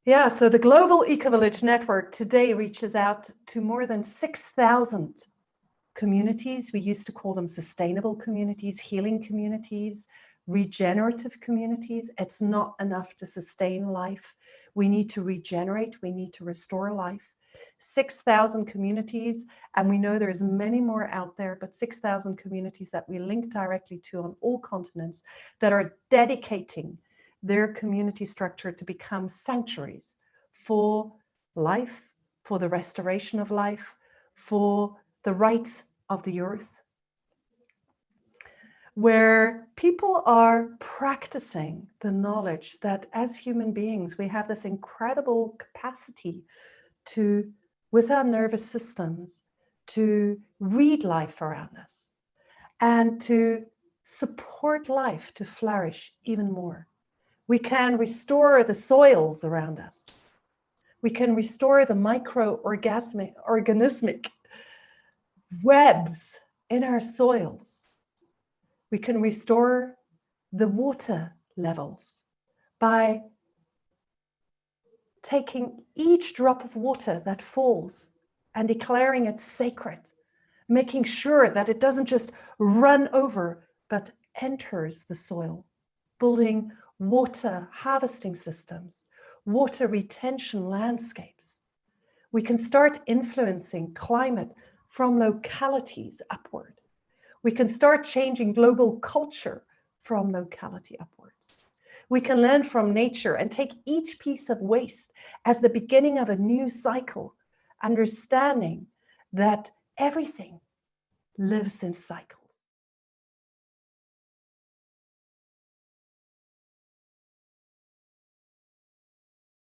Yeah, so the Global Ecovillage Network today reaches out to more than 6,000 communities. We used to call them sustainable communities, healing communities, regenerative communities. It's not enough to sustain life. We need to regenerate, we need to restore life. 6,000 communities, and we know there's many more out there, but 6,000 communities that we link directly to on all continents that are dedicating their community structure to become sanctuaries for life, for the restoration of life, for the rights of the earth, where people are practicing the knowledge that as human beings, we have this incredible capacity to, with our nervous systems, to read life around us and to support life to flourish even more. We can restore the soils around us. We can restore the microorganismic webs in our soils. We can restore the water levels by taking each drop of water that falls and declaring it sacred, making sure that it doesn't just run over, but enters the soil, building water harvesting systems, water retention landscapes. We can start influencing climate from localities upward. We can start changing global culture from locality upwards. We can learn from nature and take each piece of waste as the beginning of a new cycle, understanding that everything lives in cycles.